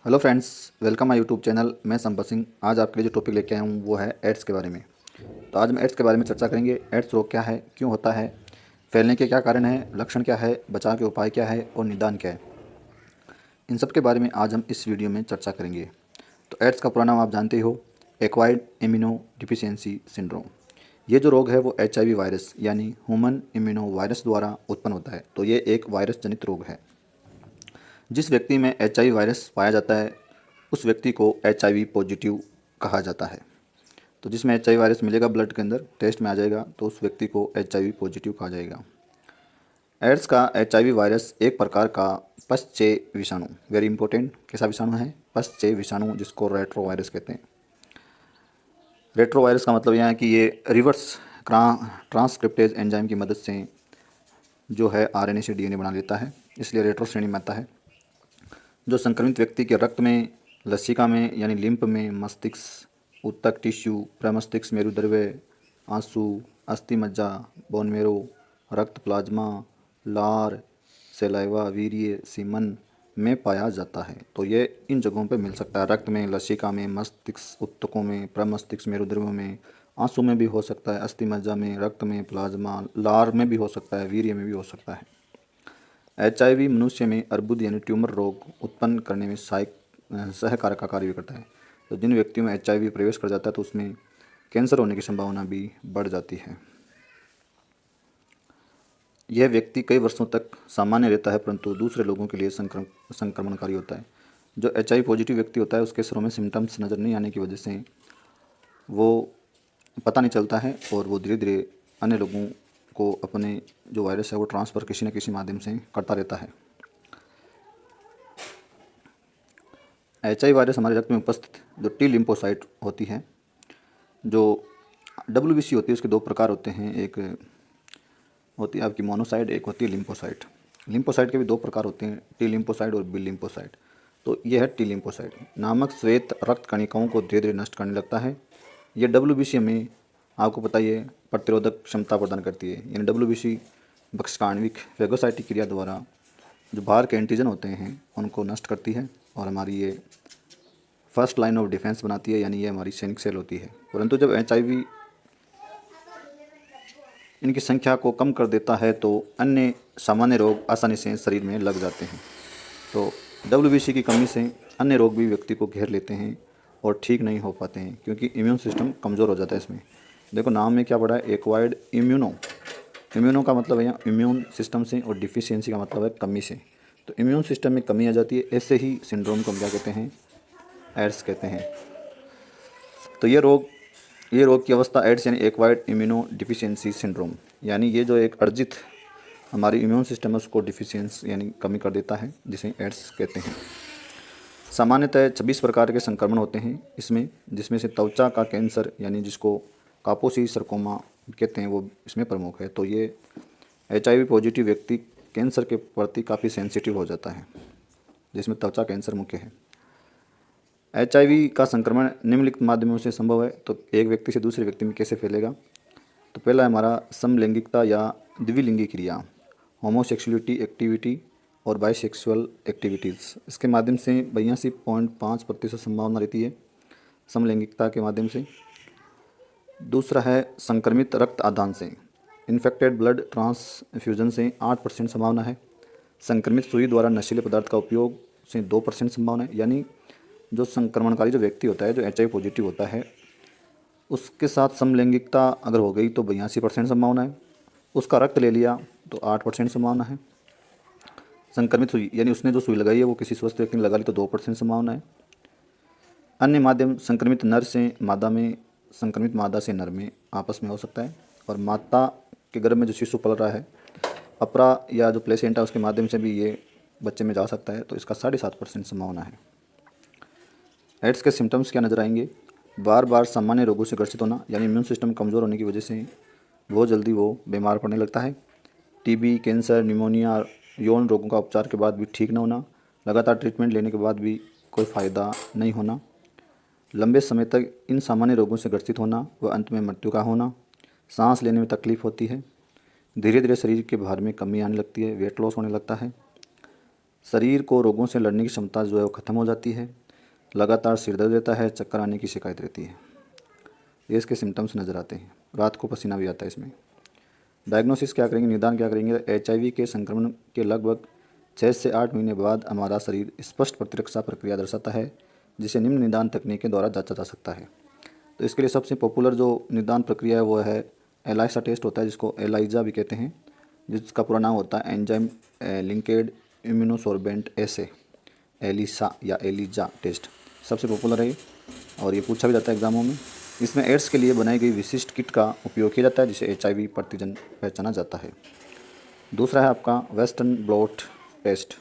Hello friends, welcome my YouTube channel. मैं संपत सिंह। आज आपके लिए जो टॉपिक लेके आया हूँ वो है एड्स के बारे में। तो आज हम एड्स के बारे में चर्चा करेंगे। एड्स रोग क्या है, क्यों होता है, फैलने के क्या कारण हैं, लक्षण क्या है, बचाव के उपाय क्या है और निदान क्या है। इन सब के बारे में आज हम इस वीडियो में चर्चा करेंगे। तो एड्स का पूरा नाम आप जानते ही हो, एक्वायर्ड इम्यूनो डिफिशियंसी सिंड्रोम। ये जो रोग है वो HIV वायरस यानी ह्यूमन इम्यूनो वायरस द्वारा उत्पन्न होता है। तो ये एक वायरस जनित रोग है। जिस व्यक्ति में HIV वायरस पाया जाता है उस व्यक्ति को HIV पॉजिटिव कहा जाता है। तो जिसमें HIV वायरस मिलेगा ब्लड के अंदर, टेस्ट में आ जाएगा, तो उस व्यक्ति को HIV पॉजिटिव कहा जाएगा। एड्स का HIV वायरस एक प्रकार का पश्चय विषाणु, वेरी इंपॉर्टेंट, कैसा विषाणु है, पश्चय विषाणु, जिसको रेट्रो वायरस कहते हैं। रेट्रो वायरस का मतलब यह है कि ये रिवर्स ट्रांसक्रिप्टेज एंजाइम की मदद से जो है RNA से DNA बना लेता है, इसलिए रेट्रो श्रेणी में आता है। जो संक्रमित व्यक्ति के रक्त में, लसिका में यानी लिम्फ में, मस्तिष्क, ऊतक टिश्यू, प्रमस्तिष्क मेरुद्रव्य, आंसू, अस्थि मज्जा, बोन मेरो, रक्त प्लाज्मा, लार, सलाइवा, वीर्य, सीमन में पाया जाता है। तो ये इन जगहों पे मिल सकता है, रक्त में, लसिका में, मस्तिष्क, ऊतकों में, प्रमस्तिष्क मेरुद्रव्य में, आंसू में भी हो सकता है, अस्थि मज्जा में, रक्त में, प्लाज्मा, लार में भी हो सकता है, वीर्य में भी हो सकता है। HIV मनुष्य में अर्बुद यानी ट्यूमर रोग उत्पन्न करने में सहायक का कार्य भी करता है। तो जिन व्यक्तियों में HIV प्रवेश कर जाता है तो उसमें कैंसर होने की संभावना भी बढ़ जाती है। यह व्यक्ति कई वर्षों तक सामान्य रहता है परंतु दूसरे लोगों के लिए संक्रमणकारी होता है। जो HIV पॉजिटिव व्यक्ति होता है उसके शरीर में सिम्टम्स नज़र नहीं आने की वजह से वो पता नहीं चलता है और वो धीरे धीरे अन्य लोगों को अपने जो वायरस है वो ट्रांसफ़र किसी न किसी माध्यम से करता रहता है। HIV वायरस हमारे रक्त में उपस्थित जो टी लिम्फोसाइट होती है, जो WBC होती है, उसके दो प्रकार होते हैं। एक होती है आपकी मोनोसाइट, एक होती है लिम्फोसाइट। लिम्फोसाइट के भी दो प्रकार होते हैं, टी लिम्फोसाइट और बी लिम्फोसाइट। तो ये है टी लिम्फोसाइट, नामक श्वेत रक्त कणिकाओं को धीरे धीरे नष्ट करने लगता है। ये WBC में आपको पता ही है प्रतिरोधक क्षमता प्रदान करती है, यानी WBC बक्षकाण्विक फेगोसाइटिक क्रिया द्वारा जो बाहर के एंटीजन होते हैं उनको नष्ट करती है और हमारी ये फर्स्ट लाइन ऑफ डिफेंस बनाती है, यानी ये हमारी सैनिक सेल होती है। परंतु जब HIV इनकी संख्या को कम कर देता है तो अन्य सामान्य रोग आसानी से शरीर में लग जाते हैं। तो WBC की कमी से अन्य रोग भी व्यक्ति को घेर लेते हैं और ठीक नहीं हो पाते हैं, क्योंकि इम्यून सिस्टम कमज़ोर हो जाता है। इसमें देखो नाम में क्या पड़ा है, एक्वायर्ड इम्यूनो। इम्यूनो का मतलब है यहाँ इम्यून सिस्टम से और डिफिशियंसी का मतलब है कमी से। तो इम्यून सिस्टम में कमी आ जाती है, ऐसे ही सिंड्रोम को हम क्या कहते हैं, एड्स कहते हैं। तो ये रोग की अवस्था एड्स यानी एक्वायर्ड इम्यूनो डिफिशियंसी सिंड्रोम, यानी ये जो एक अर्जित हमारी इम्यून सिस्टम है उसको डिफिशियंस यानी कमी कर देता है, जिसे एड्स कहते हैं। सामान्यतः 26 प्रकार के संक्रमण होते हैं इसमें, जिसमें से त्वचा का कैंसर यानी जिसको कापोसी सरकोमा कहते हैं वो इसमें प्रमुख है। तो ये HIV पॉजिटिव व्यक्ति कैंसर के प्रति काफ़ी सेंसिटिव हो जाता है, जिसमें त्वचा कैंसर मुख्य है। HIV का संक्रमण निम्नलिखित माध्यमों से संभव है। तो एक व्यक्ति से दूसरे व्यक्ति में कैसे फैलेगा, तो पहला है हमारा समलैंगिकता या द्विलिंगी क्रिया, होमोसेक्सुअलिटी एक्टिविटी और बाइसेक्सुअल एक्टिविटीज़। इसके माध्यम से 82.5% संभावना रहती है समलैंगिकता के माध्यम से। दूसरा है संक्रमित रक्त आदान से, इन्फेक्टेड ब्लड ट्रांसफ्यूजन से 8% संभावना है। संक्रमित सुई द्वारा नशीले पदार्थ का उपयोग से 2% संभावना है, यानी जो संक्रमणकारी जो व्यक्ति होता है, जो HIV पॉजिटिव होता है, उसके साथ समलैंगिकता अगर हो गई तो 82% संभावना है। उसका रक्त ले लिया तो 8% संभावना है। संक्रमित सुई यानी उसने जो सुई लगाई है वो किसी स्वस्थ व्यक्ति ने लगा ली तो 2% संभावना है। अन्य माध्यम संक्रमित नर से मादा में, संक्रमित मादा से नर में आपस में हो सकता है। और माता के गर्भ में जो शिशु पल रहा है, अपरा या जो प्लेसेंटा, उसके माध्यम से भी ये बच्चे में जा सकता है। तो इसका 7.5% संभावना है। एड्स के सिम्टम्स क्या नजर आएंगे, बार बार सामान्य रोगों से ग्रसित होना, यानी इम्यून सिस्टम कमज़ोर होने की वजह से बहुत जल्दी वो बीमार पड़ने लगता है। TB, कैंसर, निमोनिया, यौन रोगों का उपचार के बाद भी ठीक न होना, लगातार ट्रीटमेंट लेने के बाद भी कोई फ़ायदा नहीं होना, लंबे समय तक इन सामान्य रोगों से ग्रसित होना व अंत में मृत्यु का होना, सांस लेने में तकलीफ होती है, धीरे धीरे शरीर के भार में कमी आने लगती है, वेट लॉस होने लगता है, शरीर को रोगों से लड़ने की क्षमता जो है वो ख़त्म हो जाती है। लगातार सिर दर्द रहता है, चक्कर आने की शिकायत रहती है। ये इसके सिम्टम्स नज़र आते हैं। रात को पसीना भी आता है इसमें। डायग्नोसिस क्या करेंगे, निदान क्या करेंगे? HIV के संक्रमण के लगभग 6 से 8 महीने बाद हमारा शरीर स्पष्ट प्रतिरक्षा प्रक्रिया दर्शाता है, जिसे निम्न निदान तकनीक के द्वारा जांचा जा सकता है। तो इसके लिए सबसे पॉपुलर जो निदान प्रक्रिया है वो है एलाइसा टेस्ट होता है, जिसको एलाइजा भी कहते हैं, जिसका पूरा नाम होता है एंजाइम लिंकेड इम्यूनोसोर्बेंट एसे, एलिसा या एलिजा टेस्ट। सबसे पॉपुलर है और ये पूछा भी जाता है एग्जामों में। इसमें एड्स के लिए बनाई गई विशिष्ट किट का उपयोग किया जाता है, जिसे HIV प्रतिजन पहचाना जाता है। दूसरा है आपका वेस्टर्न ब्लॉट टेस्ट।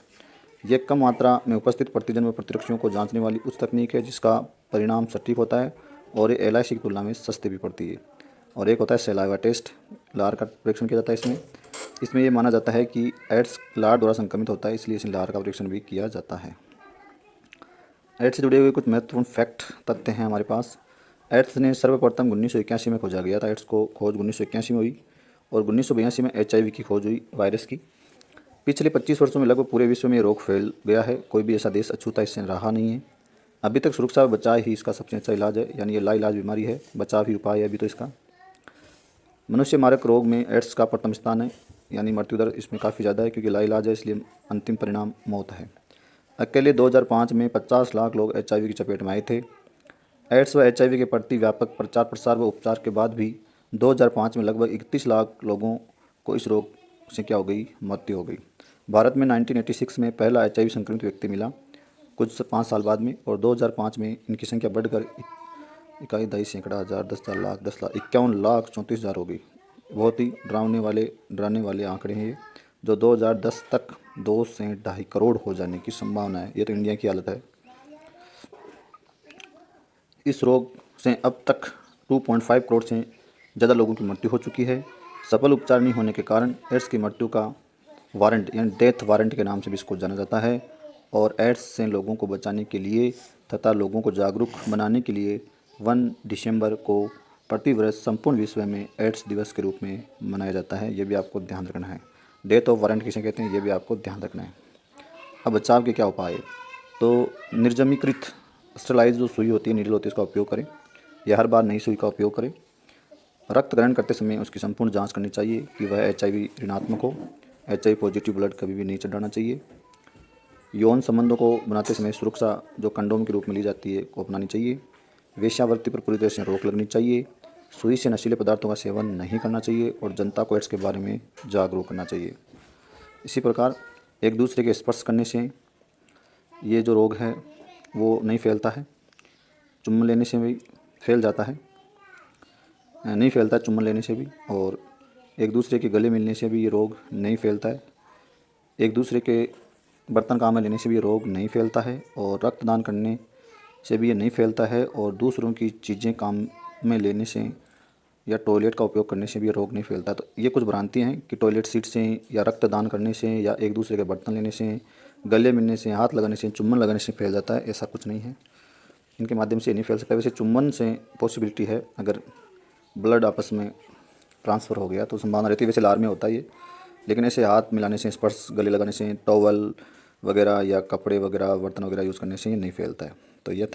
ये कम मात्रा में उपस्थित प्रतिजन व प्रतिरक्षियों को जांचने वाली उच्च तकनीक है, जिसका परिणाम सटीक होता है और ये LIC की तुलना में सस्ती भी पड़ती है। और एक होता है सलाइवा टेस्ट, लार का परीक्षण किया जाता है इसमें ये माना जाता है कि एड्स लार द्वारा संक्रमित होता है, इसलिए इसमें लार का परीक्षण भी किया जाता है। एड्स से जुड़े हुए कुछ महत्वपूर्ण फैक्ट तथ्य हैं हमारे पास। एड्स ने सर्वप्रथम 1981 में खोजा गया था। एड्स को खोज 1981 में हुई और 1982 में HIV की खोज हुई, वायरस की। पिछले 25 वर्षों में लगभग पूरे विश्व में ये रोग फैल गया है। कोई भी ऐसा देश अछूता इससे रहा नहीं है। अभी तक सुरक्षा व बचाव ही इसका सबसे अच्छा इलाज है, यानी ये लाइलाज बीमारी है, बचाव ही उपाय है अभी तो इसका। मनुष्य मारक रोग में एड्स का प्रथम स्थान है, यानी मृत्यु दर इसमें काफ़ी ज़्यादा है, क्योंकि लाइलाज है, इसलिए अंतिम परिणाम मौत है। अकेले 2005 में 50 लाख लोग HIV की चपेट में आए थे। एड्स व HIV के प्रति व्यापक प्रचार प्रसार व उपचार के बाद भी 2005 में लगभग 31 लाख लोगों को इस रोग से क्या हो गई, मृत्यु हो गई। भारत में 1986 में पहला HIV संक्रमित व्यक्ति मिला, कुछ 5 साल बाद में, और 2005 में इनकी संख्या बढ़कर 21 दई सैकड़ा हज़ार 10 लाख 51,34,34 हो गई। बहुत ही डराने वाले आंकड़े हैं ये, जो 2010 तक 2 से 2.5 करोड़ हो जाने की संभावना है। ये तो इंडिया की हालत है। इस रोग से अब तक 2.5 करोड़ से ज़्यादा लोगों की मृत्यु हो चुकी है। सफल उपचार नहीं होने के कारण एड्स की मृत्यु का वारंट यानी डेथ वारंट के नाम से भी इसको जाना जाता है। और एड्स से लोगों को बचाने के लिए तथा लोगों को जागरूक बनाने के लिए 1 दिसंबर को प्रतिवर्ष संपूर्ण विश्व में एड्स दिवस के रूप में मनाया जाता है। ये भी आपको ध्यान रखना है। डेथ ऑफ वारंट किसे कहते हैं, ये भी आपको ध्यान रखना है। अब बचाव के क्या उपाय है? तो निर्जमीकृत स्टेलाइज जो सुई होती है, नीडल होती है, उसका उपयोग करें या हर बार नई सुई का उपयोग करें। रक्त ग्रहण करते समय उसकी संपूर्ण जांच करनी चाहिए कि वह HIV ऋणात्मक हो। HIV पॉजिटिव ब्लड कभी भी नहीं चढ़ाना चाहिए। यौन संबंधों को बनाते समय सुरक्षा जो कंडोम के रूप में ली जाती है को अपनानी चाहिए। वेश्यावृत्ति पर पूरी तरह से रोक लगनी चाहिए। सुई से नशीले पदार्थों का सेवन नहीं करना चाहिए और जनता को एड्स के बारे में जागरूक करना चाहिए। इसी प्रकार एक दूसरे के स्पर्श करने से ये जो रोग है वो नहीं फैलता है। चुम्बन लेने से भी फैल जाता है, नहीं फैलता है चुम्बन लेने से भी, और एक दूसरे के गले मिलने से भी ये रोग नहीं फैलता है। एक दूसरे के बर्तन काम में लेने से भी ये रोग नहीं फैलता है, और रक्तदान करने से भी ये नहीं फैलता है, और दूसरों की चीज़ें काम में लेने से या टॉयलेट का उपयोग करने से भी ये रोग नहीं फैलता। तो ये कुछ भ्रांतियाँ हैं कि टॉयलेट सीट से या रक्तदान करने से या एक दूसरे के बर्तन लेने से, गले मिलने से, हाथ लगाने से, चुम्बन लगाने से फैल जाता है। ऐसा कुछ नहीं है, इनके माध्यम से नहीं फैल सकता। वैसे चुम्बन से पॉसिबिलिटी है, अगर ब्लड आपस में ट्रांसफ़र हो गया तो संभावना रहती है। वैसे लार में होता है ये, लेकिन ऐसे हाथ मिलाने से, स्पर्श गले लगाने से, टॉवल वगैरह या कपड़े वगैरह, बर्तन वगैरह यूज़ करने से ये नहीं फैलता है। तो ये था।